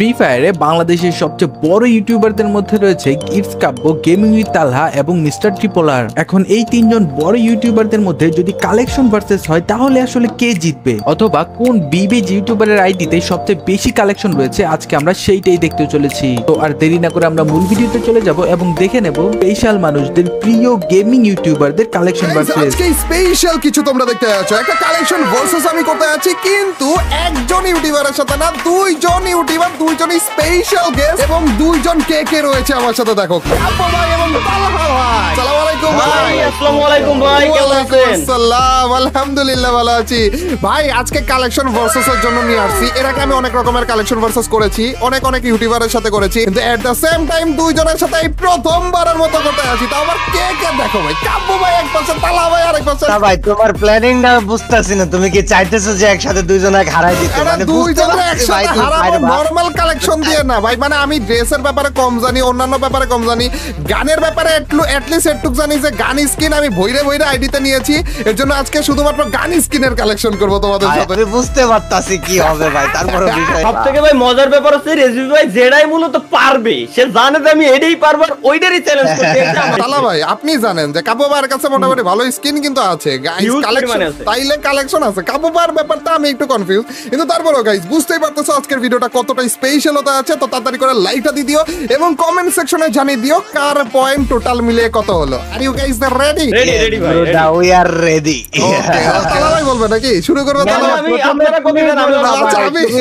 Free ফায়ারে বাংলাদেশের সবচেয়ে বড় ইউটিউবারদের মধ্যে রয়েছে ইটস কাব্য, গেমিং উইথ তালহা এবং মিস্টার ট্রিপলার। এখন এই তিনজন বড় ইউটিউবারদের মধ্যে যদি কালেকশন ভার্সেস হয় তাহলে আসলে কে জিতবে, অথবা কোন বিবিজ ইউটিউবারের আইডিতে সবচেয়ে বেশি কালেকশন রয়েছে, আজকে আমরা সেইটাই দেখতে চলেছি। তো আর দেরি না করে আমরা মূল ভিডিওতে চলে যাব এবং দেখে নেব স্পেশাল মানুষদের প্রিয় গেমিং ইউটিউবারদের কালেকশন ভার্সেস। আজকে স্পেশাল কিছু তোমরা দেখতে যাচ্ছ, একটা কালেকশন ভার্সেস আমি করতে যাচ্ছি, কিন্তু একজন ইউটিউবারের সাথে না, দুইজন ইউটিউবার, দুইজন স্পেশাল গেস্ট এবং দুইজন কে কে রয়েছে আমার সাথে। দেখো আব্বু ভাই এবং তালহা ভাই। আসসালামু আলাইকুম ভাই। আসসালামু আলাইকুম ভাই, কেমন আছেন? আসসালাম, আলহামদুলিল্লাহ ভালো আছি ভাই। আজকে কালেকশন ভার্সেস এর জন্য নিয়ে আসছি। এর আগে আমি অনেক রকমের কালেকশন ভার্সেস করেছি, অনেক ইউটিউবারের সাথে করেছি, কিন্তু এট দ্য সেম টাইম দুইজনের সাথে এই প্রথমবারের মতো করতে আছি। তো আমার কে কে দেখো ভাই, কাব্বু ভাই এক পাশে, তালহা ভাই আরেক পাশে। না ভাই, তোমার প্ল্যানিংটা বুঝতাছি না। তুমি কি চাইতেছো যে একসাথে দুইজনকে হারাই দিতে? মানে দুইজনে একসাথে হারাবো নরমাল কালেকশন দিয়ে না ভাই। মানে আমি ড্রেসের ব্যাপারে কম জানি, অন্যান্য ব্যাপারে কম জানি, গানের ব্যাপারে অ্যাটলিস্ট একটুক জানি যে গান স্কিন আমি ভইরে আইডিতে নিয়েছি। এর জন্য আজকে শুধুমাত্র গান স্কিনের কালেকশন করব তোমাদের সাথে। আমি বুঝতে পারতাছি কি হবে ভাই। তারপরে বিষয় সবথেকে ভাই মজার ব্যাপার হচ্ছে রেজভি ভাই যেটাই মূলত পারবে, সে জানে যে আমি এটাই পারবো, ওইটারই চ্যালেঞ্জ করতে। তালা ভাই আপনি জানেন যে কাবু ভাইয়ের কাছে মোটামুটি ভালো স্কিন কিন্তু আছে, গাইস কালেকশন তাইলে কালেকশন আছে। কাবু ভাইয়ের ব্যাপারটা আমি একটু কনফিউজ, কিন্তু তারপরেও গাইস বুঝতেই পারতেছো আজকের ভিডিওটা কতটা স্পেশাল হতে আছে। তো তাড়াতাড়ি করে লাইকটা দিয়ে দিও এবং কমেন্ট সেকশনে জানিয়ে দিও কার পয়েন্ট টোটাল মিলিয়ে কত হলো। Are you guys the ready? Ready ভাই, উই আর রেডি। ওকে তালা ভাই বলবে নাকি শুরু করব? তালা আমি আপনারা কমেন্ট দেন, আমি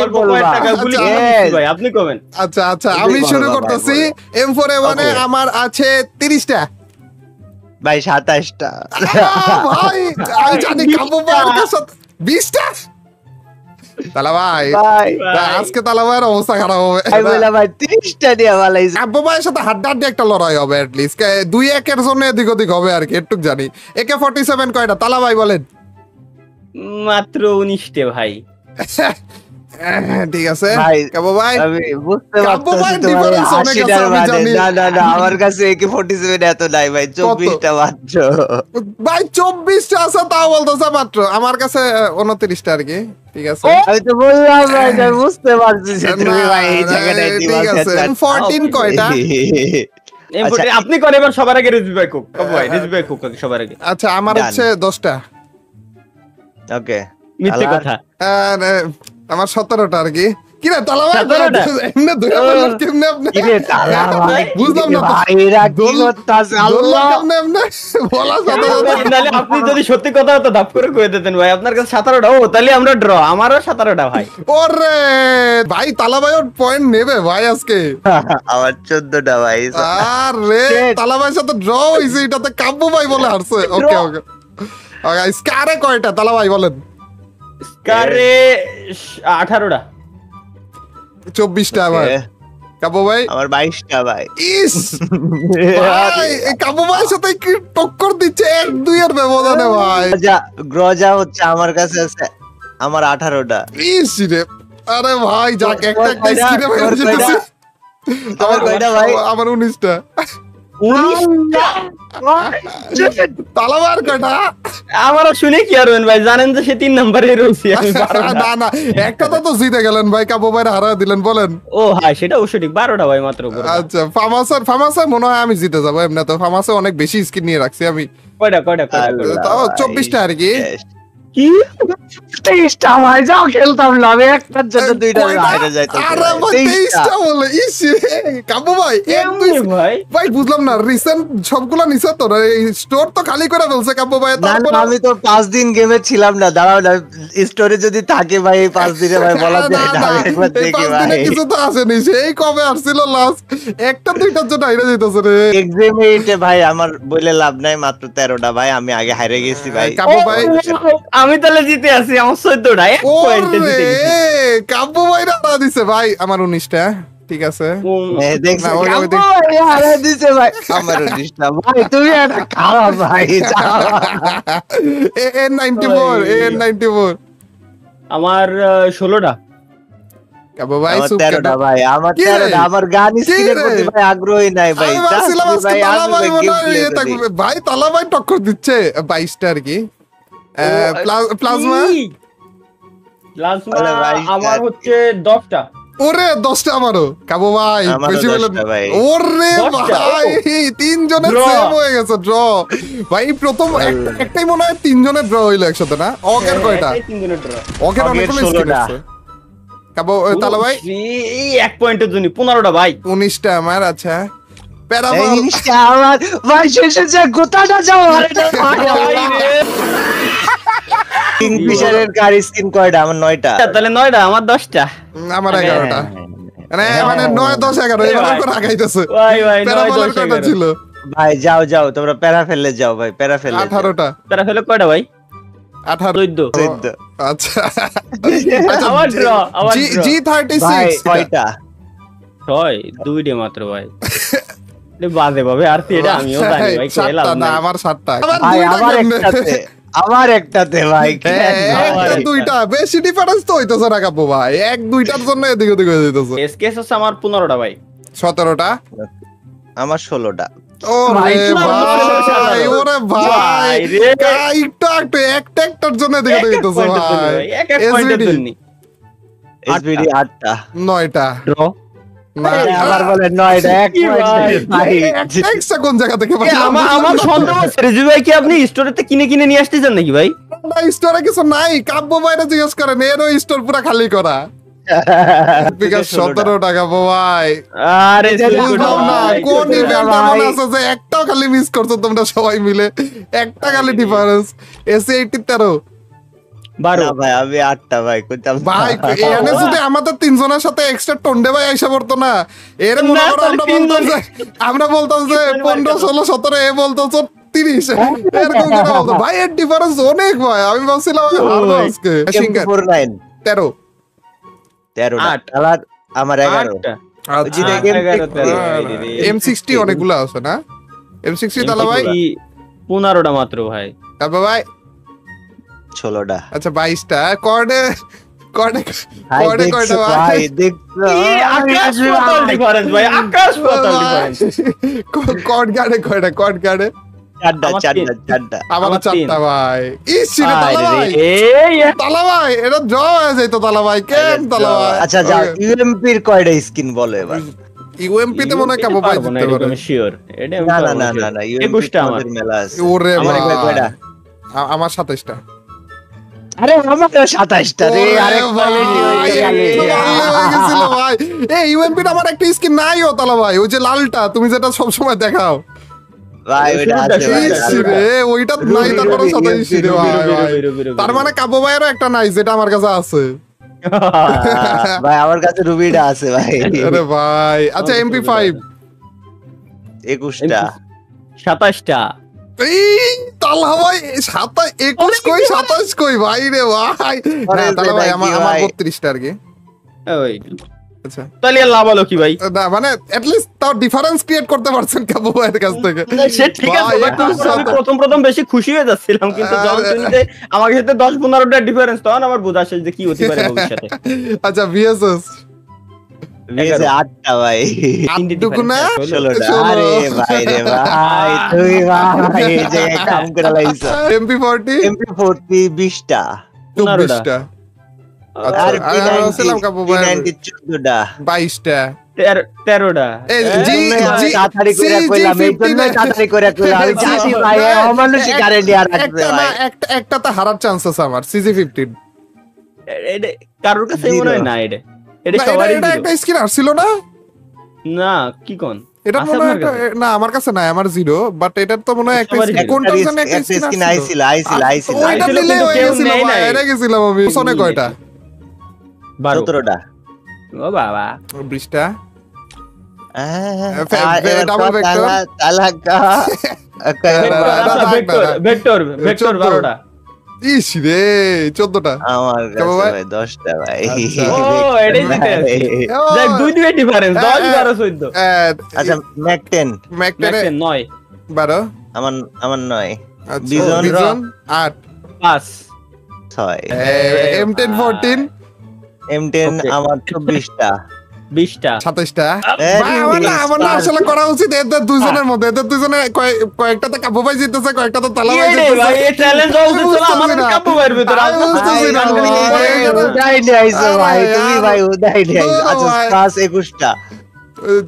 অল্প কয়েক টাকা গুলি ভাই আপনি কমেন্ট। আচ্ছা আমি শুরু করতেছি। M4A1 এ আমার আছে 30টা ভাই, 27টা ভাই। আমি জানি কাবু ভাইয়ের কাছে 20টা। তালা ভাই আজকে তালা ভাইয়ের অবস্থা খারাপ হবে। ভাই বলা ভাই 30টা দিয়ে ভালোই। আব্বু ভাইয়ের সাথে হাড্ডাহাড্ডি একটা লড়াই হবে, অ্যাটলিস্ট 2-1 জন্য এদিক ওদিক হবে আর কি, একটু জানি। AK-47 কয়টা তালা ভাই বলেন? মাত্র 19টে ভাই। ঠিক আছে কাবু ভাই, আমি বুঝতে পারতেছি তোমার 80টার মানে। না আমার কাছে AK-47 এত নাই ভাই, 24টা মাত্র ভাই। 24টা আছে তাও বলতেছে মাত্র, আমার কাছে 29টা আর কি। ঠিক আছে আমি তো বললাম ভাই, বুঝতে পারছি যে তুমি ভাই এই জায়গাটায় ঠিক আছে। 14 কয়টা? আপনি করেন এবার সবার আগে রেজভি ভাই কোক। কাবু ভাই রেজভি ভাই কোক সবার আগে। আচ্ছা আমার হচ্ছে 10টা। ওকে মিথ্যে কথা। আমার 17টা আর কি। কি রে তালা ভাই এমনে ধরে বললাম কেমনে আপনি? কি রে তালা ভাই, বুঝলাম না ভাই এরা কি করতাছে? আল্লাহ কেমনে এমনে বলা যাবে না। তাহলে আপনি যদি সত্যি কথা হতো দাপ করে কয়ে দিতেন ভাই আপনার কাছে 17টা। ও তাহলে আমরা ড্র, আমারও 17টা ভাই। ওরে ভাই তালা ভাই ওর পয়েন্ট নেবে ভাই আজকে। আমার 14টা ভাই। আরে তালা ভাইয়ের সাথে ড্র হইছে, এটাতে কাব্বু ভাই বলে হারছে। ওকে স্কারে কয়টা তালা ভাই বলেন? স্কারে 18টা। 24টা আমার। কাবু ভাই আমার 22টা ভাই। ইস ভাই কাবু ভাইয়ের সাথে কি টক্কর দিচ্ছে 1-2 এর ব্যবধানে ভাই। গ্রজা হচ্ছে আমার কাছে আছে আমার 18টা। ইস রে আরে ভাই যাক একটা স্ক্রিনে ভাই জিতেছি। আমার কয়টা ভাই? আমার 19টা। 19টা তালা ভাইয়ের কয়টা? আমারও শুনে কি আরবেন ভাই, জানেন যে সে 3 নম্বরে রয়েছে। না একটা তো জিতে গেলেন ভাই, কাবু ভাইয়ের হারা দিলেন বলেন। ও হ্যাঁ সেটা অবশ্য ঠিক, 12টা ভাই মাত্র। আচ্ছা ফার্মাসে মনে হয় আমি জিতে যাবো। এমনি তো ফার্মাসে অনেক বেশি স্কিন নিয়ে রাখছি আমি। কয়টা তাও 24টা আর কি। কি 23টা ভাই, যাও খেলতাম না আমি একটার জন্য 2টা হারিয়ে যাইতো। আরে ভাই 23টা বলে ইস কাবু ভাই ভাই বুঝলাম না, রিসেন্ট সবগুলা নিছে তো স্টোর তো খালি করে ফেলছে কাবু ভাই। তারপর আমি তো 5 দিন গেমে ছিলাম না। দাঁড়াও না, স্টোরে যদি থাকে ভাই এই 5 দিনে ভাই বলা যায় না। আমি একবার দেখি ভাই কিছু তো আসেনি, সেই কবে আসছিল লাস্ট? একটা দুইটার জন্য হাইরা যাইতাছে রে এক্সামে। এটা ভাই আমার বলে লাভ নাই, মাত্র 13টা ভাই। আমি আগে হারিয়ে গেছি ভাই। কাবু ভাই আমি তাহলে জিতে আছি, আমার 14টা 1 পয়েন্টে জিতে গেছি। কাবু ভাই না দিছে ভাই আমার 19টা। ঠিক আছে দেখছো হারিয়ে দিছে ভাই আমার 19টা ভাই। তুমি একটা খারাপ ভাই। N94 আমার 16টা। কাবু ভাই 13টা ভাই। আমার 13টা। আমার গান স্কিনের প্রতি ভাই আগ্রহই নাই ভাই। ভাই তালা ভাই টক্কর দিচ্ছে 22টা আর কি। প্লাজমা আমার হচ্ছে 10টা। ওরে 10টা আমারও কাবু ভাই আমারও বেশি বলেন 10টা ভাই। ওরে 10টা, ভাই তিনজনের Draw। সেম হয়ে গেছে ড্র ভাই প্রথম একটাই মনে হয় তিনজনের ড্র হইলো একসাথে না অকের কয়টা এই তিনজনের draw। অকের অগের অনেকগুলো স্কিল 16টা। আছে কাবু তালা ভাই এই 1 পয়েন্টের জন্য 15টা ভাই 19টা আমার আচ্ছা এই প্যারাবল জিনিসটা আমার ভাই শেষে যে গোটাটা যাও আরে না ভাই কিংফিশারের কার স্কিন কয়টা আমার 9টা তাহলে 9টা আমার 10টা আমার 11টা মানে 9 10 11 এই এবার ভাই। করে আগাইতেছে ভাই ভাই 9 প্যারাবলের 10 কয়টা 11 ছিল ভাই যাও যাও তোমরা প্যারা ফেললে যাও ভাই প্যারা ফেললে 18টা তারা ফেলে কয়টা ভাই 18 14 আচ্ছা আমার draw, আমার draw। G36 ভাই কয়টা 6 2 মাত্র ভাই বাজে ভাবে আর এটা আমিও জানি ভাই সাতটা খেলাম না না আমার 7টা ভাই আমার একটাতে ভাই একটা দুইটা বেশি ডিফারেন্স তো হইতেছে না কাপু ভাই এক দুইটার জন্য এদিক ওদিক হয়ে যেতেছে এসকেএস হচ্ছে আমার 15টা ভাই 17টা আমার 16টা ভাই, ওরে ভাই ওরে ভাই ভাই রে। একটা একটার জন্য এদিক ওদিক হইতেছে ভাই এক পয়েন্টের SVD জন্য এসবিডি 8টা 9টা ড্র না আবার বলে 9টা এক কি পয়েন্ট ভাই একটা কোন জায়গা থেকে ভাই আমার সন্দেহ হচ্ছে রিজু ভাই কি আপনি স্টোরেতে কিনে নিয়ে আসতেছেন নাকি ভাই স্টোরে কিছু নাই কাব্য ভাইরা জিজ্ঞেস করেন এরও স্টোর পুরো খালি করা বিকাশ 17 টাকা ভাই আরে বুঝলাম না কোন ইভেন্ট এমন আছে যে একটাও খালি মিস করছো তোমরা সবাই মিলে একটা খালি ডিফারেন্স এসে 13 12 না ভাই আমি 8টা ভাই কইতাম ভাই এখানে যদি আমাদের তিনজনের সাথে এক্সট্রা টন্ডে ভাই আইসা পড়তো না এর মনে করো আমরা বলতাম যে 15 16 17 এ বলতো 30 এরকম করে বলতো ভাই এর ডিফারেন্স অনেক ভাই আমি ভাবছিলাম আমি হারবো আজকে সিঙ্গার 49 13 13টা আট। আলার আমার 11 8টা আচ্ছা জি, M60 অনেকগুলো আছে না M60 তাহলে ভাই 15টা মাত্র ভাই তারপর ভাই 16টা আচ্ছা 22টা কর্ডে ভাই কর্ডে কয়টা দেখছো ভাই ভাই দেখছো আকাশ পাতাল ডিফারেন্স ভাই আকাশ পাতাল ডিফারেন্স কর্ড গার্ডে কয়টা কর্ড গার্ডে চারটা আমার আমার তিন। 4টা ভাই ইস রে তালা ভাই এই তালা ভাই এটা ড্র হয়ে যাইতো তালা ভাই কেন তালা ভাই আচ্ছা যাও ইউএমপির কয়টা স্কিন বলো এবার ইউএমপি তে মনে হয় কাবু ভাই জিততে পারে শিওর এটা না না না না না ইউএমপি 21টা আমার মেলা আছে ওরে আমার ভাই কয়টা আমার 27টা আরে আমার 27টা রে আরে ভাই এই ইউএমপি আমার একটা স্কিন নাইও তালা ভাই ওই যে লালটা তুমি যেটা সব সময় দেখাও ভাই ওটা আছে ভাই, ইস আছে ভাই। রে ওইটা নাই তারপরে 27 রে ভাই তার মানে কাবু ভাইয়েরও একটা নাই যেটা আমার কাছে আছে ভাই আমার কাছে রুবিটা আছে ভাই আরে ভাই আচ্ছা MP5 21টা 27টা এই তালা ভাই 21 কই 27 কই ভাই রে ভাই আরে না তালা ভাই ভাই, আমার কি ভাই? 32টা আর কি ওই আচ্ছা তাহলে আর লাভ হলো কি ভাই না মানে at least তাও ডিফারেন্স ক্রিয়েট করতে পারছেন কাবু ভাইয়ের কাছ থেকে সে ঠিক আছে ভাই, ভাই, তারপর আমি প্রথম বেশি খুশি হয়ে যাচ্ছিলাম কিন্তু যখন শুনি যে আমার সাথে 10-15টা ডিফারেন্স তখন আমার বোঝা শেষ যে কি হতে পারে ভবিষ্যতে আচ্ছা ভিএসএস ভিএসএ 8টা ভাই আটটুকু না 16টা আরে ভাই রে ভাই তুই ভাই এই যে কাম করে লাইছ MP40 MP40 20টা 24টা আচ্ছা আর আমি বলছিলাম কাবু ভাই 14টা 22টা 13টা এই জি জি তাড়াতাড়ি করে কইলাম এই জন্য তাড়াতাড়ি করে কইলাম আমি জানি ভাই অমানুষিক গাড়ি নিয়ে রাখবে একটা না ভাই একটাতে হারার চান্স আছে আমার CG15 এটা কারোর কাছে মনে হয় না এটা এটা না, সবারই এটা একটা স্কিন আসছিল না না কি কোন এটা আছে মনে হয় আপনার কাছে? না আমার কাছে নাই আমার 0 বাট এটার তো মনে হয় একটা সবারই skin- zero। কোনটার জন্য একটা একটা স্কিন স্কিন আসছিল আইছিল ওইটা আইছিল, দিলে কিন্তু হয়ে কেউ গেছিল নেয় ভাই নাই। এটা গেছিলাম আমি সোনে কয়টা 12 17টা ও বাবা 20টা ডাবল vector। তালাকা ভেক্টর 12টা ইস রে 14টা আমার কেমন কাছে ভাই? ভাই 10টা ভাই আচ্ছা। ও, এটাই জিতে আছে। দেখ 2 ডিফারেন্স 10 12 14 আচ্ছা ম্যাক 10 ম্যাকটেনে ম্যাক্সেন 9 12 আমার 9 আচ্ছা বিজন বিজন 8 5 6 M10 14 M10 Okay. আমার 24টা 20টা 27টা। Very ভাই আমার না আসলে করা উচিত এদের দুইজনের মধ্যে, এদের দুইজনে কয়েকটাতে কাব্য ভাই জিততেছে, কয়েকটাতে তালা ভাই ভাই জিততেছে। এই চ্যালেঞ্জ হচ্ছে তো আমাদের কাপু ভাইয়ের ভিতরে আমি বুঝতেছি না, উদাই নিয়ে আইছো ভাই, তুমি ভাই উদাই নিয়ে আইছো। আচ্ছা ভাই। প্লাস 21টা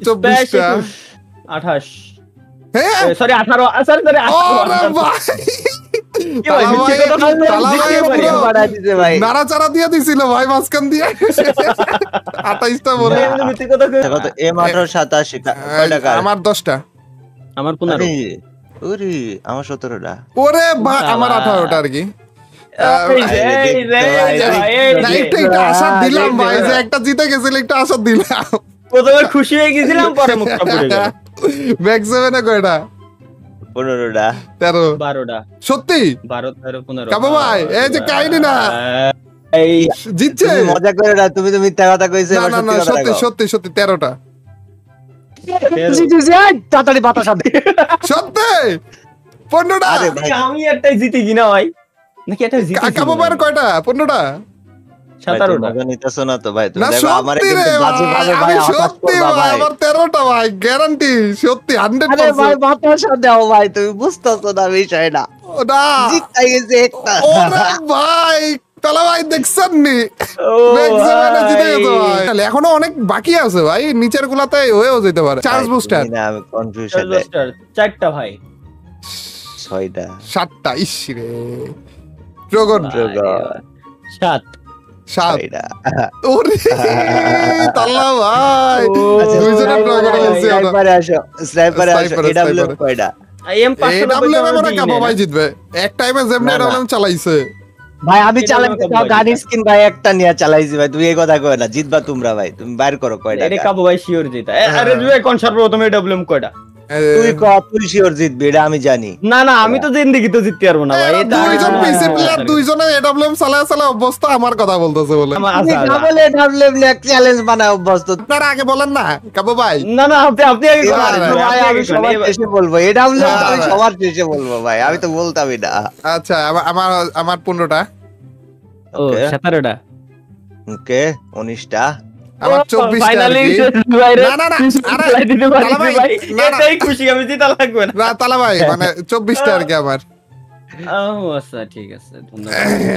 24টা। 28 হ্যাঁ সরি 18 সরি ওরে 18 ভাই কি ভাই মিথ্যে কথা বলতে তালা ভাই জিততে পারি পুরো বাড়া দিতে ভাই। নাড়াচাড়া দিয়ে দিছিল ভাই মাঝখান দিয়ে 28টা বলে। ভাই, আমি মিথ্যে কথা কই- দেখো তো M18 87 কয়টা কার? আমার 10টা। আমার 15 আরে, ওরে আমার 17টা। ওরে ভাই আমার 18টা আর কি। এই যে, এই যে, এই যে, এই না যে। একটু আশা দিলাম ভাই যে একটা জিতে গেছিল, একটু আশা দিলাম। প্রথমে খুশি হয়ে গেছিলাম পরে মুখটা পড়ে গেল ব্যাক সেভেনে কয়টা? 15টা 13। 12টা সত্যি 12 13 15 কাবু ভাই, এই যে কাহিনী না। এই জিতছে? তুমি মজা করে না, তুমি তো মিথ্যা কথা কইছো, না এবার না না, সত্যি কথা সত্যি কও। সত্যি সত্যি 13টা। তাড়াতাড়ি বাতাস আনতে। সত্যি 15টা। আরে ভাই, আমি একটাই জিতি কিনা ভাই নাকি একটা জিতি কাবু ভাইয়ের কয়টা? 15টা। 17টা মজা নিতেছো না তো ভাই, তুমি না দেখো আমারে সত্যি রে কিন্তু বাজে ভাই, ভাবে ভাই আমি হতাশ সত্যি করবা ভাই, ভাই। আমার 13টা ভাই, গ্যারান্টি সত্যি আরে 100%। ভাই বাতাস দাও ভাই, তুমি বুঝতেছো না বিষয়টা। না জিতাই গেছে একটা। ওরে ভাই তালা ভাই দেখছেন নি? ও Next seven-এ জিতে গেছে ভাই। ভাই। তাহলে এখনো অনেক বাকি আছে ভাই, নিচের গুলাতে হয়েও যেতে পারে। চার্জ ভাই, বুস্টার তুমি না, আমি কনফিউশনে। চার্লস্টার 4টা ভাই 6টা 7টা। ইস রে ড্রাগন ড্রাগন। 7 7। 6টা। ওরে তালা ভাই আচ্ছা, দুইজনের ড্রাগন বলছি আমরা। স্নাইপারে আসো, স্নাইপারে আসো। স্নাইপারে, এডব্লিউ স্নাইপারে। কয়টা? এম এই 590 ডাব্লিউএম মানে কাবু ভাই জিতবে। এক টাইমে যেমনি না, না। ডাব্লিউএম চালাইছে। ভাই আমি এটা চালাইছি, আমাকে তাও বলে গাড়ি দিতা। স্কিন ভাই একটা নিয়ে চালাইছি ভাই, তুমি এই কথা কয় না। জিতবা তোমরা ভাই, তুমি বাইর করো কয়টা। এটা কাবু ভাই শিওর জিতা আরে দুই কোন সর্বপ্রথমে ডব্লিউএম কয়টা তুই ক, তুই শিওর জিতবি, এটা আমি জানি। না না আমি তো জিন্দেগি তো জিততে পারবো না ভাই এটা দুইজন পিসি প্লেয়ার, দুইজনে এডব্লিউএম চালায় চালায় অবস্থা, আমার কথা বলতেছে বলে। তুমি ডাবলে ডাবলে এক চ্যালেঞ্জ বানাও অভ্যস্ত। আপনারা আগে বলেন না কাবু ভাই। না না আপনি আগে না, করেন, না, আপনি ভাই আগে আমি করেন। সবার এবার- শেষে বলবো, এই ডাবলে না, আমি না। সবার শেষে বলবো ভাই, আমি তো বলতামই না। আচ্ছা আমার আমার 15টা। ও Okay. 17টা ওকে 19টা আমার 24টা আর ফাইনালি কি। না, না, না, আরে, তালা ভাই, না, না। এটাই খুশি আমি জিতা লাগবে না না তালা ভাই মানে 24টা আর কি আমার। ও আচ্ছা ঠিক আছে ধন্যবাদ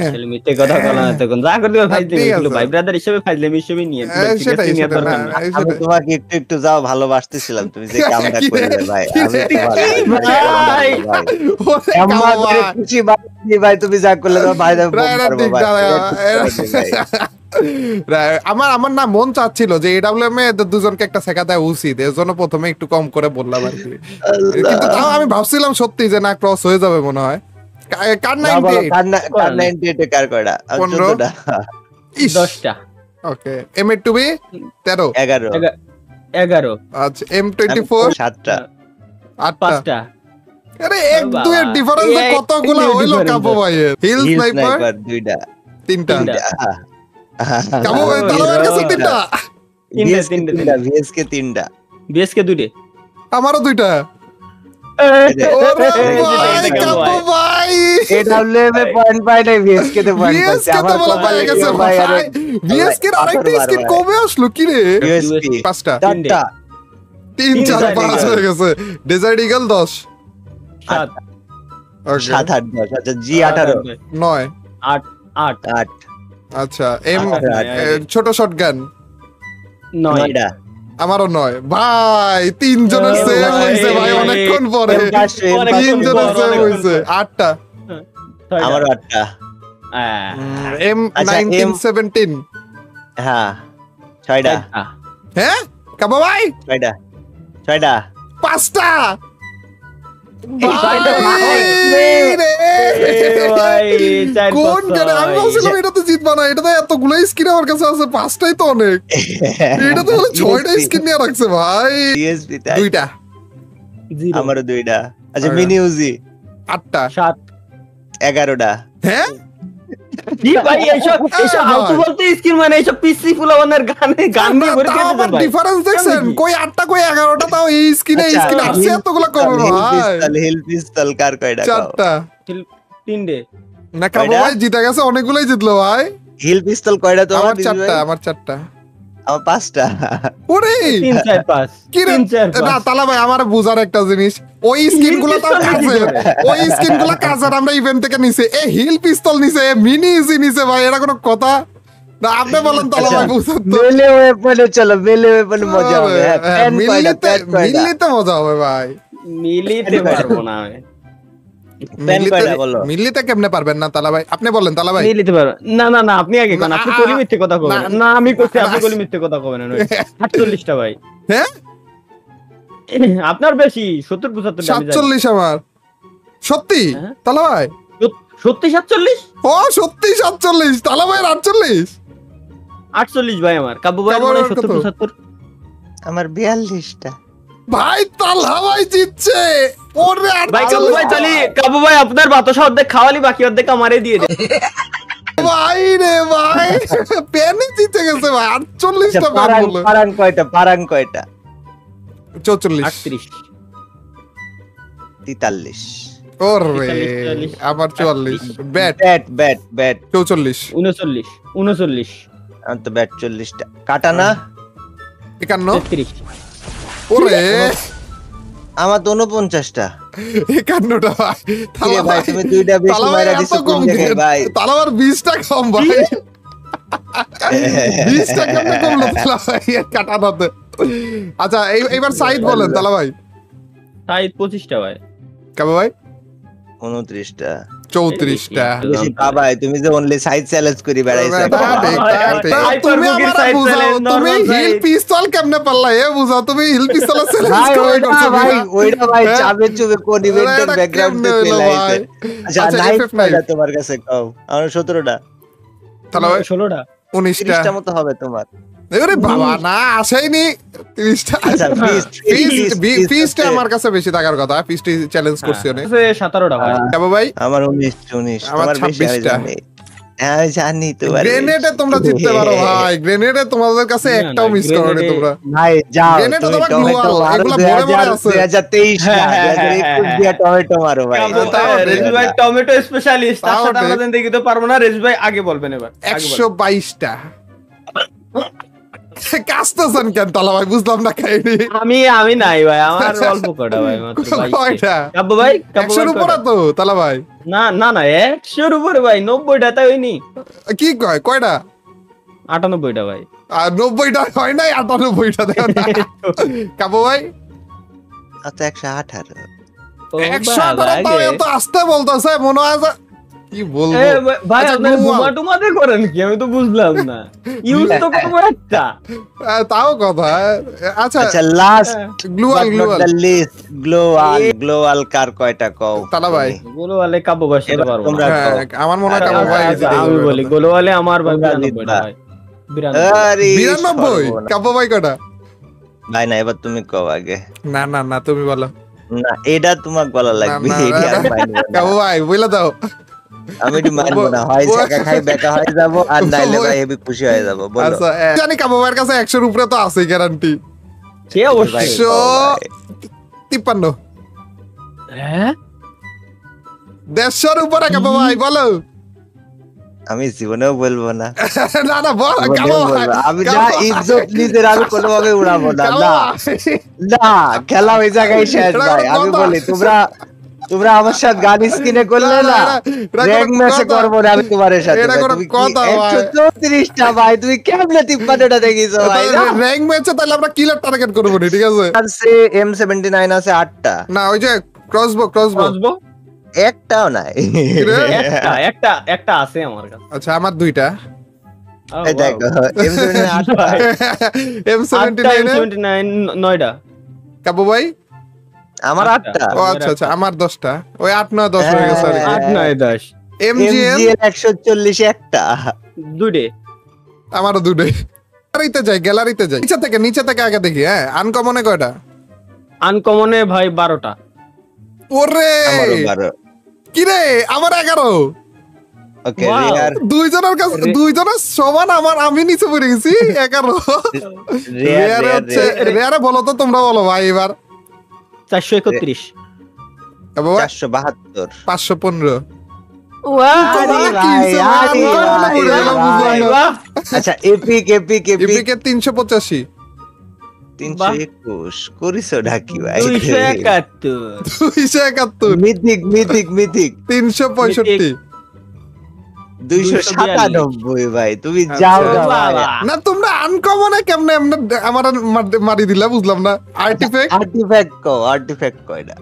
আসলে মিথ্যে কথা বলা না তখন যা করে দিও ভাই ঠিক আছে। ভাই ব্রাদার হিসেবে ফাইজলাম হিসেবে নিয়ে সেটাই সেটাই না, আমি সেটাই। তোমাকে একটু একটু যাও ভালোবাসতেছিলাম, তুমি যে কামটা কি রে? করলে ভাই, কি আমি রে? তোমার ভাই। ওরে এমন কাবু করে ভাই। খুশি ভাই তুমি যা করলে তোমার ভাই যাবে না, না, ঠিক না, আমার আমার না মন চাচ্ছিল যে এডব্লিউএম এ এদের দুজনকে একটা শেখা দেওয়া উচিত, এর জন্য প্রথমে একটু কম করে বললাম আর কি। কিন্তু তাও আমি ভাবছিলাম সত্যি যে না ক্রস হয়ে যাবে মনে হয়। কার 98? কার 98 কার কয়টা? 15 14টা ইস 10টা ওকে এম এ টু বি 13। 11 11 আচ্ছা M24 7টা 8টা। 5টা আরে এক বাবা, দুইয়ের ডিফারেন্সে এই কতগুলো এক হইলো difference কাবু ভাইয়ের। হিল হিল স্নাইপার স্নাইপার 2টা 3টা। তিনটা। কাবু ভাই তালা ভাইয়ের কাছে 3টা। তিনটা ভিএসকে 3টা বিএসকে দুইটা আমারও 2টা। ওরে ভাই কাবু ভাই এডব্লিউএম এ পয়েন্ট পাই নাই, ভিএসকে তে পয়েন্ট পাইছে। বিএসকে তো আমার বলে পেয়ে গেছে ভাই। বিএসকে এর আরেকটা পাথর স্কিন মারো কবে আসলো কি রে? ইউএসপি 5টা 4টা 3 4 Desert 5 Eagle। হয়ে গেছে। ডেজার্ট ইগল 10 7 ওকে 7 8 10 আচ্ছা জি 18 9 8 8 8 আচ্ছা এম আট। ছোট শটগান 9 9টা আমারও 9 ভাই তিনজনের ও সেম ভাই। হইছে ভাই অনেকক্ষণ পরে তিনজনের সেম হইছে 8টা আমার 8টা এম আচ্ছা, 19 17 হ্যাঁ 6টা হ্যাঁ কাবু ভাই 6টা 5টা ছয়টা ভাই রে। কোন গানে আমি ভাবছিলাম এটাতে জিতবা না, এটাতে এতগুলো স্কিন আমার কাছে আছে, 5টাই তো অনেক। এটাতে বলে 6টা স্কিন নিয়ে রাখছে ভাই। ডিএসপি তাই 2টা আমারও 2টা আচ্ছা আচ্ছা। মিনি ইউজি 8টা 7 11টা হ্যাঁ কি ভাই এইসব আউট বলতে স্কিন মানে এইসব পিসি ফুলাবানের গান নিয়ে ভরে তাও দিয়েছে আবার ভাই ডিফারেন্স দেখছেন, কই 8টা কই 11টা, তাও এই স্কিনে এই স্কিন আসছে এতগুলো কমে ভাই। হিল পিস্তল কার কয়টা 4টা 3 না কাবু কয়টা? ভাই জিতে গেছে, অনেকগুলোই জিতলো ভাই। হিল পিস্তল কয়টা তোমার আমার 4টা আমার 4টা আমার 5টা। ওরে 3 4 5 কি রে 3 4 না 5 তালা ভাই আমার বুঝার একটা জিনিস, ওই স্কিন গুলো তো কাজের, ওই স্কিন গুলো কাজের আমরা ইভেন্ট থেকে নিছে, এ হিল পিস্তল নিছে, মিনি ইজি নিছে ভাই, এটা কোনো কথা না? আপনি বলেন তালা ভাই বুঝার তো। মেলে ওয়েপনে চলো, মেলে ওয়েপনে মজা হবে। হ্যাঁ, প্যান কয়টা, প্যান কয়টা? মিলিতে মজা হবে ভাই। মিলিতে পারবো না আমি। প্যান কয়টা বলো? মিলিতে কেমনে পারবেন না তালা ভাই? আপনি বলেন তালা ভাই। মিলিতে পারবো না। না না আপনি আগে কোন, আপনি না, কলি মিথ্যে কথা কবেন না, না, আমি কইছি আপনি না। কলি মিথ্যে কথা কবেন না। 48টা ভাই, হ্যাঁ আপনার বেশি 70 75 টা আমি জানি। 47 আমার সত্যি হ্যাঁ? তালা ভাই? সত্যি 47? ও সত্যি 47, তালা ভাই 48। 48 ভাই আমার। কাব্য ভাই কাব্য মনে হয় ভাইয়ের 70 কত? 75। আমার 42টা। ভাই তালা ভাই জিতছে। ওরে ভাই কাব্য ভাই তাহলে কাব্য ভাই আপনার বাতাসা অর্ধেক খাওয়ালি, বাকি অর্ধেক আমারে দিয়ে দেন। ভাই রে ভাই পেনে জিতে গেছে ভাই। 48টা প্যান পারাং বলে পারাং কয়টা, পারাং কয়টা? 44। 38 43। ওরে 43, আবার 44। Bat bat bat bat 44। 39 39 আমার তো ব্যাট 40টা। কাটা না? 51। 33 ওরে আমার তো 49টা। 51টা ভাই। কিরে ভাই তুমি দুইটা বেশি তালা ভাই মাইরা এত দিছো কম কোন জায়গায় দিয়ে- ভাই? তালা আবার 20টা কম ভাই। 20টা কেমনে কমলো তালা ভাই এর কাটাটাতে? আচ্ছা এইবার সাইড বলেন তালা ভাই। তাই 25টা ভাই। কাবা ভাই 29টা। 34টা। বেশি বাবাই তুমি যে অনলি সাইড চ্যালেঞ্জ করি বেড়াইছো। তা ঠিক, তা ঠিক। তুমি আমারে বুঝাও, তুমি হিল পিস্তল কেমনে পারলা এ বুঝাও, তুমি হিল পিস্তলের চ্যালেঞ্জ ভাই করে ওইটা করছো ভাই, না? ওইটা ভাই হ্যাঁ? চাবে চুবে কোন ইভেন্টের এটা ব্যাকগ্রাউন্ডে কেমনে হলো চলে ভাই? আইছে। আচ্ছা আচ্ছা, নাইট FF9 কয়টা তোমার কাছে কও? আমার 17টা। তালা ভাই 16টা 19টা। 30টা মতো হবে তোমার। আরে বাবা না আসেনি 30টা। আচ্ছা ফিস্ট আমার কাছে বেশি থাকার কথা, ফিস্ট চ্যালেঞ্জ করছি অনেক। 17টা ভাই। কাবা ভাই আমার 19 আমার তোমার বেশি আমি 26টা। জানি। হ্যাঁ আমি জানি তোমার গ্রেনেডে তোমরা জিততে পারো ভাই, গ্রেনেডে তোমাদের কাছে না, একটাও না, মিস করোনি গ্রেনেডে- তোমরা। ভাই যাও গ্রেনেড তুমি তোমার টমেটো global, মারো এগুলা ভরে ভরে আছে। 2023 না হ্যাঁ, হ্যাঁ, 2021 হ্যাঁ, দিয়া টমেটো মারো ভাই। কাব্য তাও ভাই, ঠিক। রেজু ভাই টমেটো স্পেশালিস্ট, তার তাও সাথে আমরা ঠিক। দেন দেখি তো পারবো না। রেজু ভাই আগে বলবেন এবার। আগে বলেন। 122টা। কাস্তেছেন কেন তালা ভাই? বুঝলাম না কাহিনী। আমি নাই ভাই, আমার অল্প কটা ভাই মাত্র 22 কয়টা? কাব্য ভাই 100-র উপরে তো তালা ভাই। না না না 100-র উপরে ভাই, 90টা তাই হয়নি। কি কয় কয়টা? 98টা ভাই। আর 90টা হয় নাই, 98টা দেখো না। কাবু ভাই আচ্ছা 118। ও 118 বাবা, তাও আগে। এত আসতে বলতেছে মনে হয় যে কি বলবো। এ, ভাই আচ্ছা, আপনার global। বোমা টুমাতে করেন কি? আমি তো বুঝলাম না। ইউজ তো করবো একটা। তাও কথা। আচ্ছা আচ্ছা লাস্ট গ্লুয়াল দ্য লিস্ট গ্লোয়াল কার কয়টা কও? তালা ভাই। গোলওয়ালে কাব্য ভাই সাথে এবার পারবো তোমরা না। হ্যাঁ, আমার মনে হয় কাবু ভাই আচ্ছা, জিতে আমি যাবে বলি এটা। গোলওয়ালে আমার ভাই তোমরা 92টা জিতবা। ভাই। 92। আরে 92 সর্বনাশ। কাবু ভাই কটা? ভাই না এবার তুমি কও আগে। না না না তুমি বলো। না এটা তোমাকে বলা লাগবে, না, এটা আমি না, মানবো না। কাবু ভাই বলে দাও। আমি এটা মানবো না, হয় জায়গা খাই বেকা হয়ে যাবো আর নাইলে ভাই হেবি খুশি হয়ে যাবো। বলো আচ্ছা জানি কাবু ভাইয়ের কাছে 100-র উপরে তো আছে গ্যারান্টি। সে অবশ্যই। ভাই, 153। হ্যাঁ 150-র উপরে কাবু ভাই বলো। আমি জীবনেও বলবো না, না না বল জীবনেও কাবু বলবো ভাই না। আমি কাবু যা ভাই। ইজ্জত নিজের আমি কোনোভাবে উড়াবো না। কাবু না ভাই। না খেলা ওই জায়গায় শেষ এটা ভাই। কোনো আমি কথা? বলি তোমরা আমার সাথে গান স্কিনে করলে না এটা কোনো র্যাঙ্ক ম্যাচে কথা? করবো না আমি তোমার সাথে এটা ভাই। কোনো তুমি কি কথা ভাই? 134টা ভাই, তুমি কেমনে 53টা দেখিছো ভাই? না র্যাঙ্ক ম্যাচে তাহলে আমরা কিলার টার্গেট করবো নি, ঠিক আছে? আর সে M79 আছে 8টা, না ওই যে ক্রসবো বুঝবো একটাও নাই। একটা আছে আমার কাছে। আচ্ছা আমার 2টা। Oh, এই wow. দেখো M79 8টা। ভাই, M79 আটটা M79 9টা। কাবু ভাই। আমার আটটা। 8টা। ও আচ্ছা আচ্ছা আমার 10টা। ওই 8 9 10 হয়ে গেছে আর কি। হ্যাঁ। 8 9 10 MGM MGL 140 একটা। দুইটে। আমারও 2টাই। গ্যালারিতে যাই, গ্যালারিতে যাই। নিচে থেকে আগে দেখি। হ্যাঁ আনকমনে কয়টা? আনকমনে ভাই 12টা। ওরে আমারও 12। কি রে আমার 11। ওকে Wow. রিয়ার দুইজনের কাছে দুইজনের সমান, আমি নিচে পড়ে গেছি 11। রেয়ারে হচ্ছে রেয়ারে বলো তো, তোমরা বলো ভাই এবার। 431। কাবু ভাই 472। 515। আচ্ছা এপিক এপিক এপিক এপিকের 385 321 করিছো ঢাকি ভাই 271 271 মিথিক মিথিক মিথিক 365 297 ভাই তুমি যাও না ভাই। না তোমরা আনকমনে কেমনে আমার মারি দিলা বুঝলাম না। আর্টিফ্যাক্ট কয়টা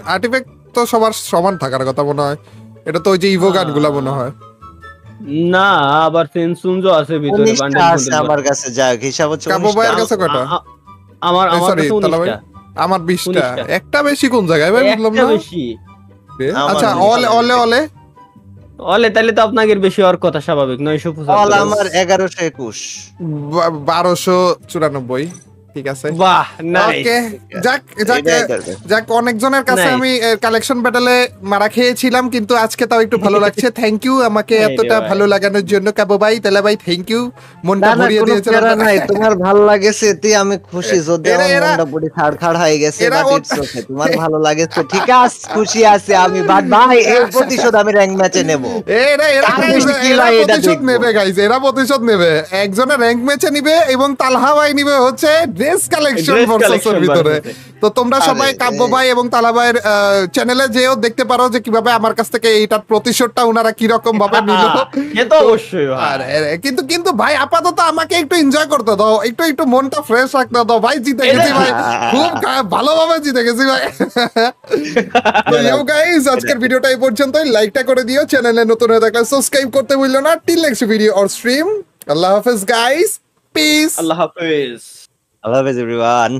আর্টিফ্যাক্ট তো সবার সমান থাকার কথা মনে হয়। এটা তো ওই যে ইভো গানগুলা মনে হয়। না আবার সেনসুনজো আছে ভিতরে 19টা আছে আমার কাছে, যাক হিসাব হচ্ছে কাবু ভাইয়ের কাছে কয়টা? আমার সরি কাছে তালা ভাই 19টা। আমার 20টা। 19টা। একটা বেশি কোন জায়গায় ভাই বুঝলাম একটা না। বেশি আচ্ছা আমার অলে অলে অলে তাহলে তো আপনাদের বেশি হওয়ার কথা স্বাভাবিক 995 অল আমার 1121 1294 ঠিক আছে। বাহ নাইস ওকে যাক যাক এটাই দরকার। যাক অনেকজনের কাছে Nice. আমি কালেকশন ব্যাটেলে মারা খেয়েছিলাম কিন্তু আজকে তাও একটু ভালো লাগছে। থ্যাংক ইউ আমাকে এই রে এতটা ভাই। ভালো লাগানোর জন্য কাবু ভাই তেলা ভাই থ্যাংক ইউ মনটা না না ভরিয়ে কোনো দিয়েছেন প্যারা আপনারা। নাই, তোমার ভালো লাগেছে এতে আমি খুশি। যদি আমার এরা- মনটা পুরো খাড় হয়ে গেছে এরা but ও- it's okay, তোমার ভালো লাগেছে ঠিক আছে, খুশি আছি আমি। বাট ভাই এর প্রতিশোধ আমি র্যাঙ্ক ম্যাচে নেব। এরা তার বেশি কি এরা ভাই এটা প্রতিশোধ দেখবো। নেবে গাইস, এরা প্রতিশোধ নেবে। একজনে র্যাঙ্ক ম্যাচে নিবে এবং তালহা ভাই নিবে হচ্ছে ড্রেস কালেকশন Dress ভার্সেসের collection ভিতরে। versus-এ। তো তোমরা সবাই আরে, কাব্য ভাই এবং তালা ভাইয়ের চ্যানেলে যেও দেখতে পারো যে কিভাবে আমার কাছ থেকে এইটার প্রতিশোধটা ওনারা কি রকম ভাবে নিল। সে তো অবশ্যই ভাই। আর কিন্তু কিন্তু ভাই আপাতত আমাকে একটু এনজয় করতে দাও, একটু মনটা ফ্রেশ রাখতে দাও ভাই। জিতে গেছি ভাই, খুব ভালোভাবে জিতে গেছি ভাই। তো ইউ গাইস আজকের ভিডিওটা এই পর্যন্তই। লাইকটা করে দিও, চ্যানেলে নতুন হয়ে থাকলে সাবস্ক্রাইব করতে ভুলো না। Till next video or stream. আল্লাহ হাফেজ গাইস, পিস। আল্লাহ হাফেজ। আল্লাহ হাফেজ এভরিওয়ান।